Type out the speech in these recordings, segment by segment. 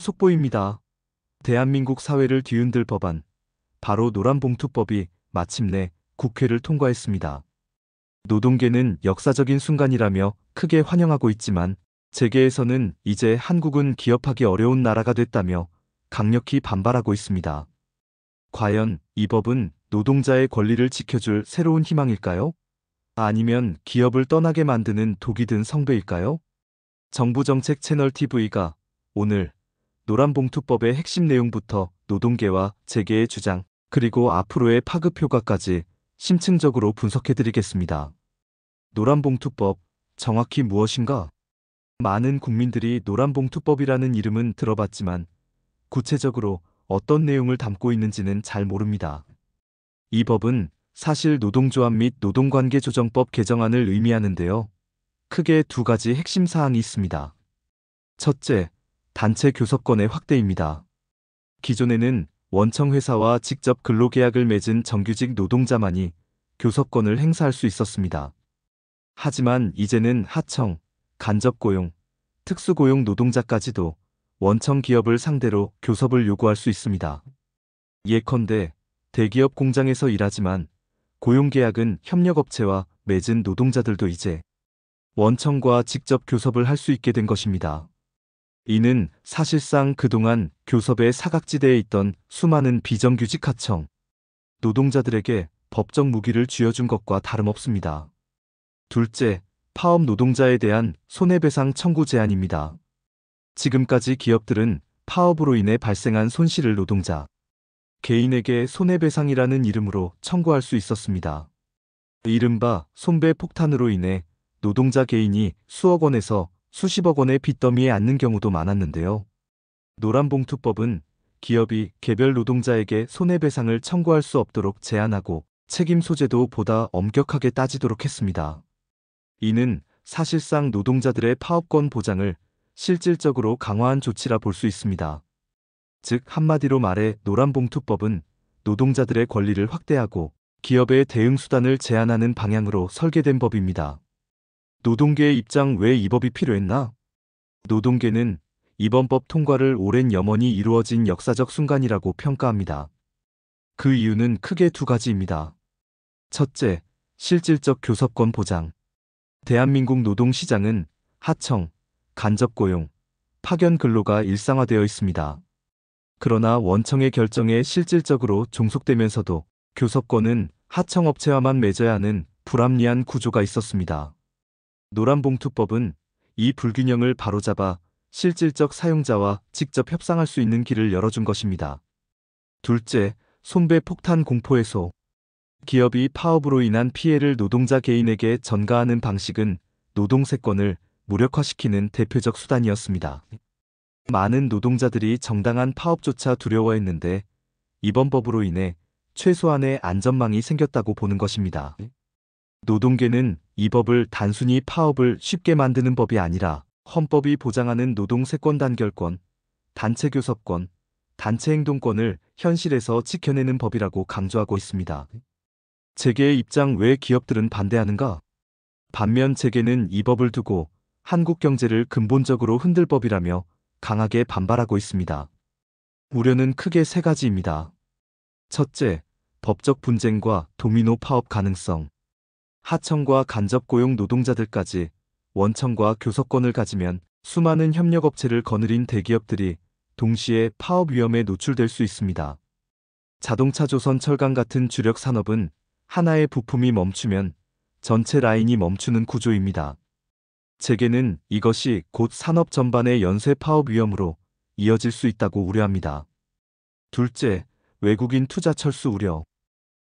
속보입니다. 대한민국 사회를 뒤흔들 법안, 바로 노란봉투법이 마침내 국회를 통과했습니다. 노동계는 역사적인 순간이라며 크게 환영하고 있지만 재계에서는 이제 한국은 기업하기 어려운 나라가 됐다며 강력히 반발하고 있습니다. 과연 이 법은 노동자의 권리를 지켜줄 새로운 희망일까요? 아니면 기업을 떠나게 만드는 독이 든 성배일까요? 정부정책 채널 TV가 오늘 노란봉투법의 핵심 내용부터 노동계와 재계의 주장, 그리고 앞으로의 파급 효과까지 심층적으로 분석해드리겠습니다. 노란봉투법, 정확히 무엇인가? 많은 국민들이 노란봉투법이라는 이름은 들어봤지만 구체적으로 어떤 내용을 담고 있는지는 잘 모릅니다. 이 법은 사실 노동조합 및 노동관계조정법 개정안을 의미하는데요. 크게 두 가지 핵심 사항이 있습니다. 첫째, 단체 교섭권의 확대입니다. 기존에는 원청회사와 직접 근로계약을 맺은 정규직 노동자만이 교섭권을 행사할 수 있었습니다. 하지만 이제는 하청, 간접고용, 특수고용 노동자까지도 원청 기업을 상대로 교섭을 요구할 수 있습니다. 예컨대 대기업 공장에서 일하지만 고용계약은 협력업체와 맺은 노동자들도 이제 원청과 직접 교섭을 할 수 있게 된 것입니다. 이는 사실상 그동안 교섭의 사각지대에 있던 수많은 비정규직 하청, 노동자들에게 법적 무기를 쥐어준 것과 다름없습니다. 둘째, 파업 노동자에 대한 손해배상 청구 제한입니다. 지금까지 기업들은 파업으로 인해 발생한 손실을 노동자, 개인에게 손해배상이라는 이름으로 청구할 수 있었습니다. 이른바 손배폭탄으로 인해 노동자 개인이 수억 원에서 수십억 원의 빚더미에 앉는 경우도 많았는데요. 노란봉투법은 기업이 개별 노동자에게 손해배상을 청구할 수 없도록 제한하고 책임 소재도 보다 엄격하게 따지도록 했습니다. 이는 사실상 노동자들의 파업권 보장을 실질적으로 강화한 조치라 볼 수 있습니다. 즉 한마디로 말해 노란봉투법은 노동자들의 권리를 확대하고 기업의 대응 수단을 제한하는 방향으로 설계된 법입니다. 노동계의 입장 왜 이 법이 필요했나? 노동계는 이번 법 통과를 오랜 염원이 이루어진 역사적 순간이라고 평가합니다. 그 이유는 크게 두 가지입니다. 첫째, 실질적 교섭권 보장. 대한민국 노동시장은 하청, 간접고용, 파견 근로가 일상화되어 있습니다. 그러나 원청의 결정에 실질적으로 종속되면서도 교섭권은 하청업체와만 맺어야 하는 불합리한 구조가 있었습니다. 노란봉투법은 이 불균형을 바로잡아 실질적 사용자와 직접 협상할 수 있는 길을 열어준 것입니다. 둘째, 손배폭탄 공포 해소. 기업이 파업으로 인한 피해를 노동자 개인에게 전가하는 방식은 노동세권을 무력화시키는 대표적 수단이었습니다. 많은 노동자들이 정당한 파업조차 두려워했는데 이번 법으로 인해 최소한의 안전망이 생겼다고 보는 것입니다. 노동계는 이 법을 단순히 파업을 쉽게 만드는 법이 아니라 헌법이 보장하는 노동세권 단결권, 단체교섭권, 단체행동권을 현실에서 지켜내는 법이라고 강조하고 있습니다. 재계의 입장 왜 기업들은 반대하는가? 반면 재계는 이 법을 두고 한국 경제를 근본적으로 흔들 법이라며 강하게 반발하고 있습니다. 우려는 크게 세 가지입니다. 첫째, 법적 분쟁과 도미노 파업 가능성. 하청과 간접고용 노동자들까지 원청과 교섭권을 가지면 수많은 협력업체를 거느린 대기업들이 동시에 파업 위험에 노출될 수 있습니다. 자동차, 조선, 철강 같은 주력 산업은 하나의 부품이 멈추면 전체 라인이 멈추는 구조입니다. 재계는 이것이 곧 산업 전반의 연쇄 파업 위험으로 이어질 수 있다고 우려합니다. 둘째, 외국인 투자 철수 우려.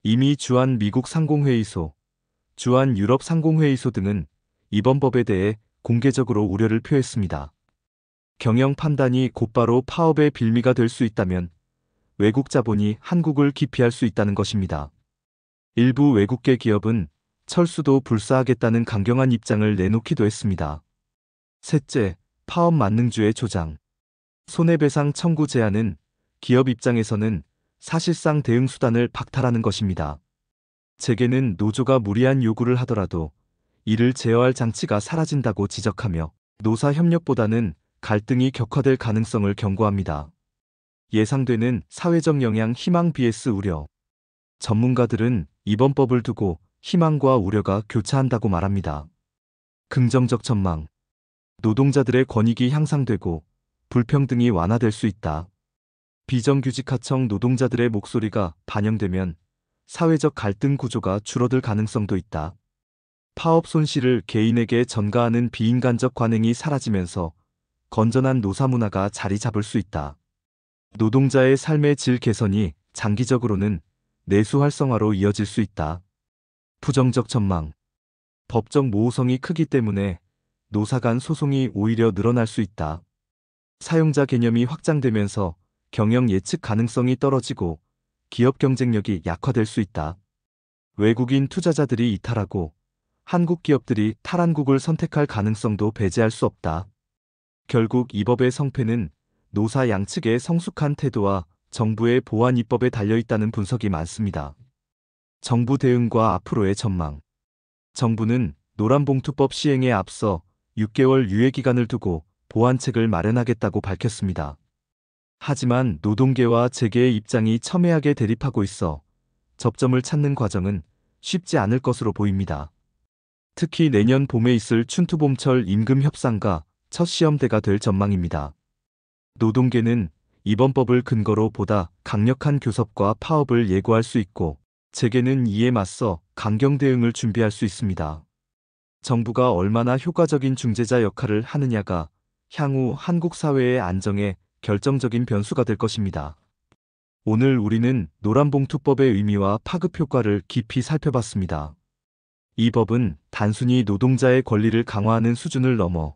이미 주한 미국 상공회의소, 주한 유럽 상공회의소 등은 이번 법에 대해 공개적으로 우려를 표했습니다. 경영 판단이 곧바로 파업의 빌미가 될 수 있다면 외국 자본이 한국을 기피할 수 있다는 것입니다. 일부 외국계 기업은 철수도 불사하겠다는 강경한 입장을 내놓기도 했습니다. 셋째, 파업 만능주의 조장. 손해배상 청구 제한은 기업 입장에서는 사실상 대응 수단을 박탈하는 것입니다. 재계는 노조가 무리한 요구를 하더라도 이를 제어할 장치가 사라진다고 지적하며 노사 협력보다는 갈등이 격화될 가능성을 경고합니다. 예상되는 사회적 영향 희망 vs 우려. 전문가들은 이번 법을 두고 희망과 우려가 교차한다고 말합니다. 긍정적 전망. 노동자들의 권익이 향상되고 불평등이 완화될 수 있다. 비정규직 하청 노동자들의 목소리가 반영되면 사회적 갈등 구조가 줄어들 가능성도 있다. 파업 손실을 개인에게 전가하는 비인간적 관행이 사라지면서 건전한 노사 문화가 자리 잡을 수 있다. 노동자의 삶의 질 개선이 장기적으로는 내수 활성화로 이어질 수 있다. 부정적 전망. 법적 모호성이 크기 때문에 노사 간 소송이 오히려 늘어날 수 있다. 사용자 개념이 확장되면서 경영 예측 가능성이 떨어지고 기업 경쟁력이 약화될 수 있다. 외국인 투자자들이 이탈하고 한국 기업들이 탈한국을 선택할 가능성도 배제할 수 없다. 결국 이 법의 성패는 노사 양측의 성숙한 태도와 정부의 보완 입법에 달려있다는 분석이 많습니다. 정부 대응과 앞으로의 전망. 정부는 노란봉투법 시행에 앞서 6개월 유예기간을 두고 보완책을 마련하겠다고 밝혔습니다. 하지만 노동계와 재계의 입장이 첨예하게 대립하고 있어 접점을 찾는 과정은 쉽지 않을 것으로 보입니다. 특히 내년 봄에 있을 춘투봄철 임금 협상가 첫 시험대가 될 전망입니다. 노동계는 이번 법을 근거로 보다 강력한 교섭과 파업을 예고할 수 있고 재계는 이에 맞서 강경 대응을 준비할 수 있습니다. 정부가 얼마나 효과적인 중재자 역할을 하느냐가 향후 한국 사회의 안정에 결정적인 변수가 될 것입니다. 오늘 우리는 노란봉투법의 의미와 파급 효과를 깊이 살펴봤습니다. 이 법은 단순히 노동자의 권리를 강화하는 수준을 넘어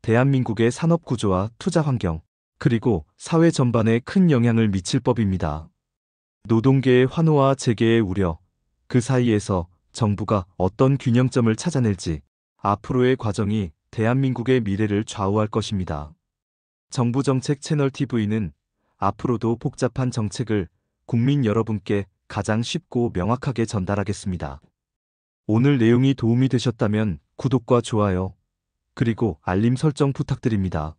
대한민국의 산업 구조와 투자 환경, 그리고 사회 전반에 큰 영향을 미칠 법입니다. 노동계의 환호와 재계의 우려, 그 사이에서 정부가 어떤 균형점을 찾아낼지 앞으로의 과정이 대한민국의 미래를 좌우할 것입니다. 정부정책 채널 TV는 앞으로도 복잡한 정책을 국민 여러분께 가장 쉽고 명확하게 전달하겠습니다. 오늘 내용이 도움이 되셨다면 구독과 좋아요, 그리고 알림 설정 부탁드립니다.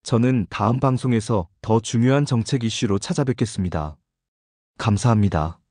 저는 다음 방송에서 더 중요한 정책 이슈로 찾아뵙겠습니다. 감사합니다.